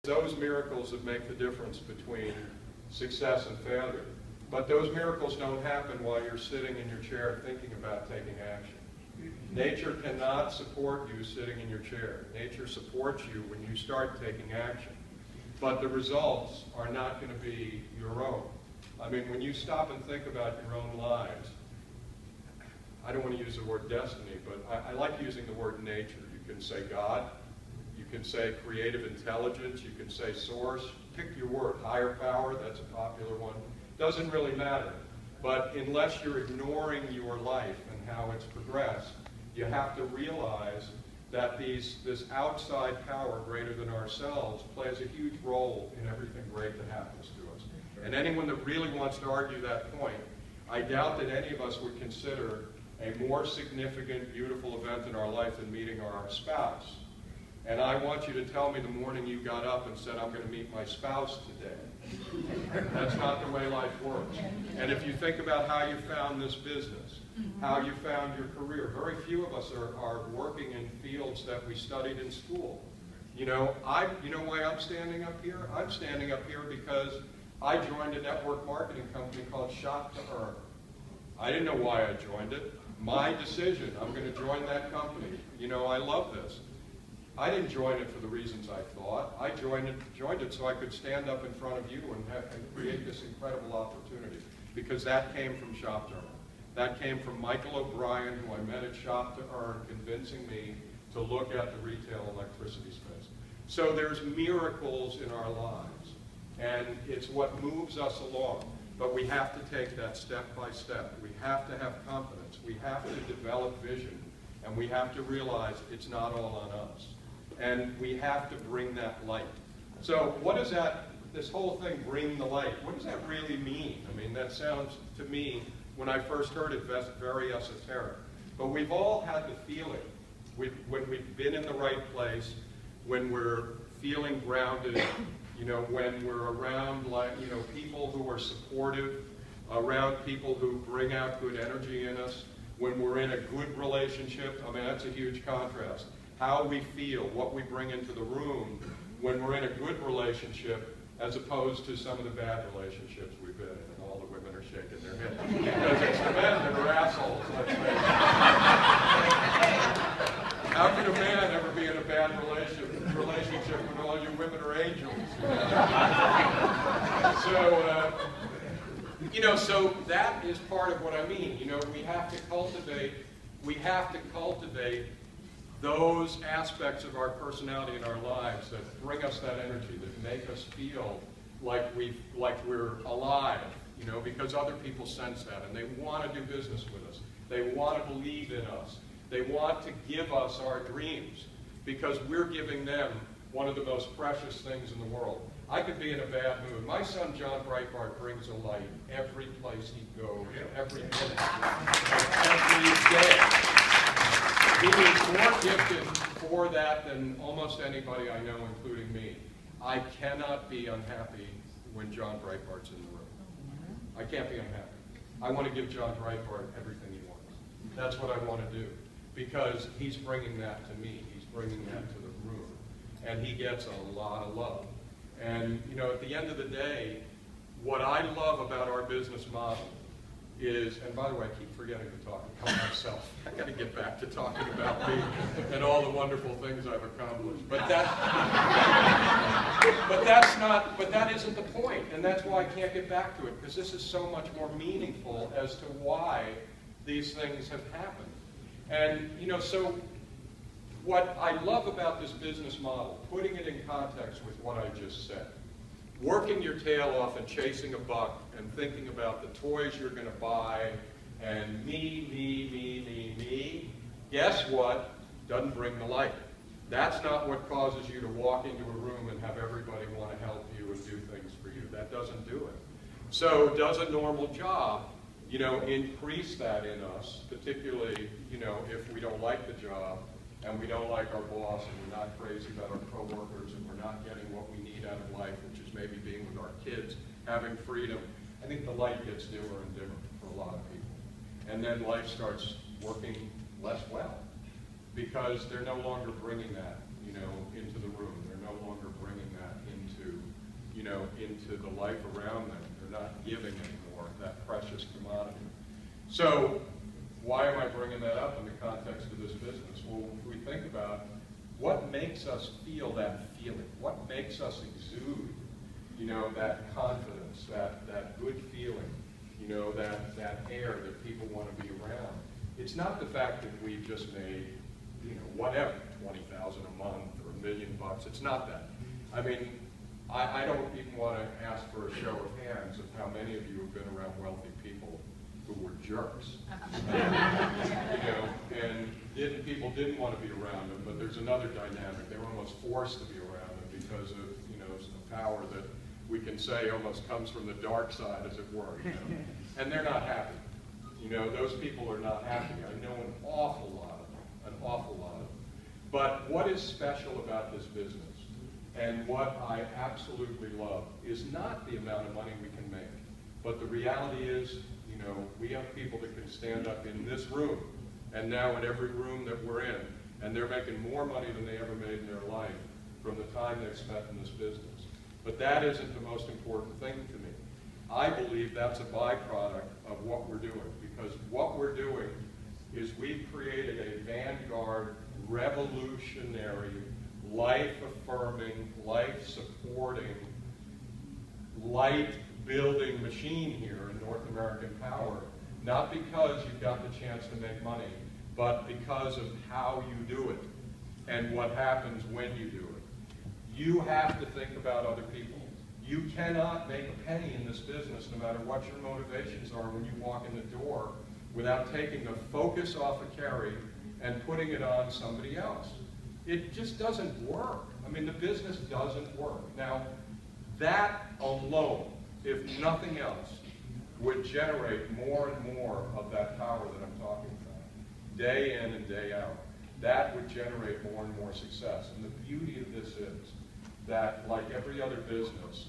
those miracles that make the difference between success and failure. But those miracles don't happen while you're sitting in your chair thinking about taking action. Nature cannot support you sitting in your chair. Nature supports you when you start taking action. But the results are not going to be your own. I mean, when you stop and think about your own lives, I don't want to use the word destiny, but I like using the word nature. You can say God, you can say creative intelligence, you can say source, pick your word, higher power, that's a popular one. Doesn't really matter. But unless you're ignoring your life and how it's progressed, you have to realize that this outside power greater than ourselves plays a huge role in everything great that happens to us. And anyone that really wants to argue that point, I doubt that any of us would consider a more significant, beautiful event in our life than meeting our spouse. And I want you to tell me the morning you got up and said, I'm going to meet my spouse today. That's not the way life works. And if you think about how you found this business, how you found your career, very few of us are working in fields that we studied in school. You know why I'm standing up here? I'm standing up here because I joined a network marketing company called Shop to Earn. I didn't know why I joined it. My decision, I'm going to join that company. You know, I love this. I didn't join it for the reasons I thought. I joined it so I could stand up in front of you and create this incredible opportunity, because that came from Shop to Earn. That came from Michael O'Brien, who I met at Shop to Earn, convincing me to look at the retail electricity space. So there's miracles in our lives, and it's what moves us along. But we have to take that step by step. We have to have confidence. We have to develop vision, and we have to realize it's not all on us. And we have to bring that light. So what does this whole thing, bring the light, what does that really mean? I mean, that sounds to me, when I first heard it, very esoteric. But we've all had the feeling, when we've been in the right place, when we're feeling grounded, you know, when we're around, people who are supportive, around people who bring out good energy in us, when we're in a good relationship. I mean, that's a huge contrast. How we feel, what we bring into the room when we're in a good relationship, as opposed to some of the bad relationships we've been in, and all the women are shaking their heads. Because it's the men that are assholes, let's face it. How can a man ever be in a bad relationship when all you women are angels? So that is part of what I mean. You know, we have to cultivate those aspects of our personality in our lives that bring us that energy, that make us feel like we're alive, you know, because other people sense that, and they want to do business with us. They want to believe in us. They want to give us our dreams, because we're giving them one of the most precious things in the world. I could be in a bad mood. My son, John Breitbart, brings a light every place he goes, every minute, every day. He is more gifted for that than almost anybody I know, including me. I cannot be unhappy when John Breitbart's in the room. I can't be unhappy. I want to give John Breitbart everything he wants. That's what I want to do, because he's bringing that to me. He's bringing that to the room. And he gets a lot of love. And, you know, at the end of the day, what I love about our business model is, and by the way, I keep forgetting to talk about myself. I got to get back to talking about me and all the wonderful things I've accomplished. But that isn't the point, and that's why I can't get back to it, because this is so much more meaningful as to why these things have happened. And, you know, so what I love about this business model, putting it in context with what I just said, working your tail off and chasing a buck and thinking about the toys you're going to buy and me, guess what? Doesn't bring the light. That's not what causes you to walk into a room and have everybody want to help you and do things for you. That doesn't do it. So does a normal job, you know, increase that in us, particularly, you know, if we don't like the job and we don't like our boss and we're not crazy about our coworkers and we're not getting what we need out of life, which is maybe being with our kids, having freedom. I think the light gets dimmer and dimmer for a lot of people. And then life starts working less well, because they're no longer bringing that, you know, into the room. They're no longer bringing that into into the life around them. They're not giving anymore, that precious commodity. So why am I bringing that up in the context of this business? Well, if we think about what makes us feel that feeling, what makes us exude, that confidence, that good feeling, that air that people want to be around. It's not the fact that we've just made, whatever, $20,000 a month or $1 million bucks. It's not that. I mean, I don't even want to ask for a show of hands of how many of you have been around wealthy people who were jerks. And people didn't want to be around them, but there's another dynamic. They were almost forced to be around them because of, some power that we can say almost comes from the dark side, as it were. And they're not happy. Those people are not happy. I know an awful lot of them. But what is special about this business, and what I absolutely love, is not the amount of money we can make, but the reality is, we have people that can stand up in this room, and now in every room that we're in, and they're making more money than they ever made in their life from the time they've spent in this business. But that isn't the most important thing to me. I believe that's a byproduct of what we're doing, because what we're doing is we've created a vanguard, revolutionary, life-affirming, life-supporting, light-building machine here in North American power, not because you've got the chance to make money, but because of how you do it and what happens when you do it. You have to think about other people. You cannot make a penny in this business, no matter what your motivations are when you walk in the door, without taking the focus off of Kerry and putting it on somebody else. It just doesn't work. I mean, the business doesn't work. Now, that alone, if nothing else, would generate more and more of that power that I'm talking about, day in and day out. That would generate more and more success. And the beauty of this is that, like every other business,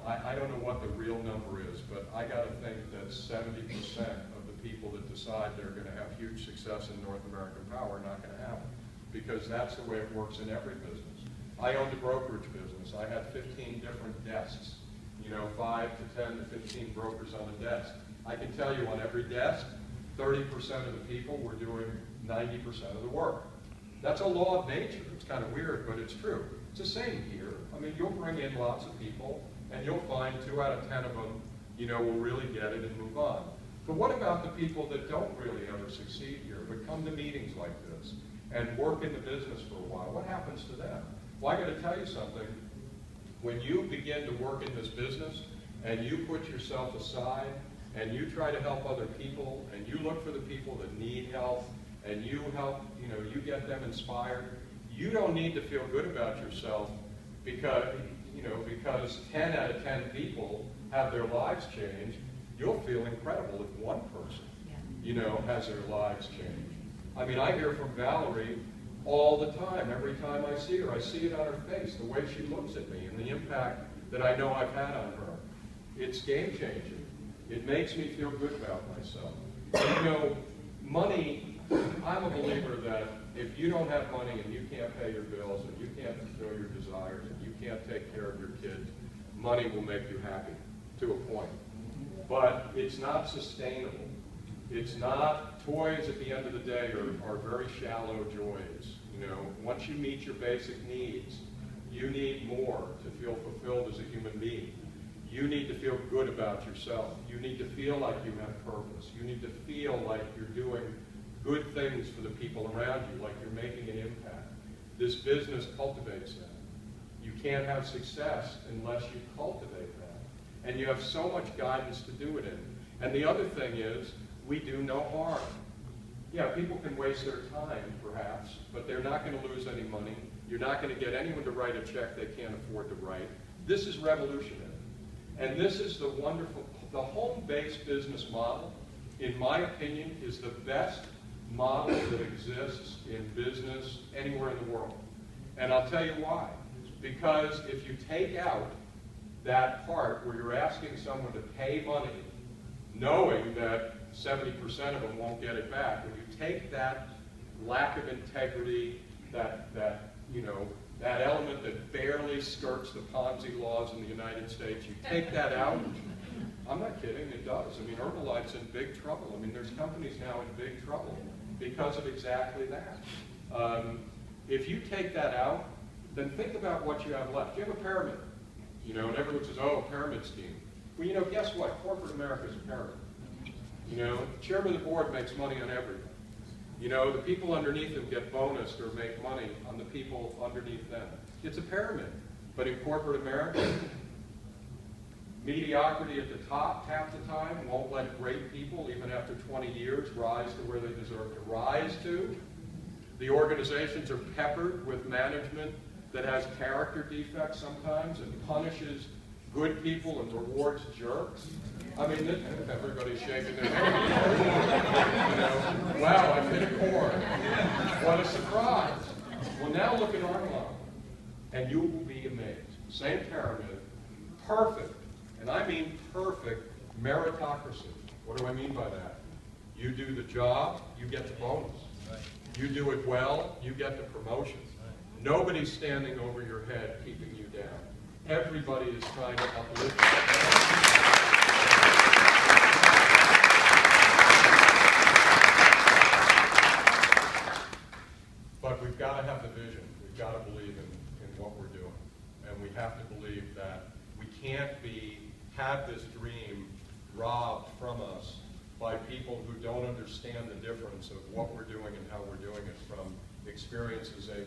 I don't know what the real number is, but I got to think that 70% of the people that decide they're going to have huge success in North American power are not going to have it, because that's the way it works in every business. I owned a brokerage business. I had 15 different desks, 5 to 10 to 15 brokers on a desk. I can tell you on every desk, 30% of the people were doing 90% of the work. That's a law of nature. It's kind of weird, but it's true. It's the same here. I mean, you'll bring in lots of people, and you'll find 2 out of 10 of them, will really get it and move on. But what about the people that don't really ever succeed here, but come to meetings like this and work in the business for a while? What happens to them? Well, I got to tell you something. When you begin to work in this business and you put yourself aside and you try to help other people and you look for the people that need help and you help, you get them inspired, you don't need to feel good about yourself because 10 out of 10 people have their lives changed. You'll feel incredible if one person, has their lives changed. I mean, I hear from Valerie all the time. Every time I see her, I see it on her face, the way she looks at me and the impact that I know I've had on her. It's game-changing. It makes me feel good about myself. And, money, I'm a believer that if you don't have money and you can't pay your bills and you can't fulfill your desires and you can't take care of your kids, money will make you happy to a point. But it's not sustainable. It's not, toys at the end of the day are very shallow joys. Once you meet your basic needs, you need more to feel fulfilled as a human being. You need to feel good about yourself. You need to feel like you have purpose. You need to feel like you're doing good things for the people around you, like you're making an impact. This business cultivates that. You can't have success unless you cultivate that. And you have so much guidance to do it in. And the other thing is, we do no harm. Yeah, people can waste their time, perhaps, but they're not going to lose any money. You're not going to get anyone to write a check they can't afford to write. This is revolutionary. And this is the home-based business model, in my opinion, is the best model that exists in business anywhere in the world. And I'll tell you why. Because if you take out that part where you're asking someone to pay money, knowing that 70% of them won't get it back, when you take that lack of integrity, that that element that barely skirts the Ponzi laws in the United States, you take that out, I'm not kidding, it does. I mean, Herbalife's in big trouble. I mean, there's companies now in big trouble because of exactly that. If you take that out, then think about what you have left. You have a pyramid, and everyone says, oh, pyramid scheme. Well, guess what? Corporate America is a pyramid. The chairman of the board makes money on everything. The people underneath him get bonused or make money on the people underneath them. It's a pyramid. But in corporate America, mediocrity at the top half the time won't let great people, even after 20 years, rise to where they deserve to rise to. The organizations are peppered with management that has character defects sometimes and punishes good people and rewards jerks. I mean, everybody's shaking their head. Wow, I've hit a chord. What a surprise. Well, now look at our model, and you will be amazed. Same pyramid, perfect, and I mean perfect meritocracy. What do I mean by that? You do the job, you get the bonus. You do it well, you get the promotion. Nobody's standing over your head keeping you down. Everybody is trying to uplift you. But we've got to have the vision. We've got to believe in what we're doing. And we have to believe that we can't have this dream robbed from us by people who don't understand the difference of what we're doing and how we're doing it from experiences they've had.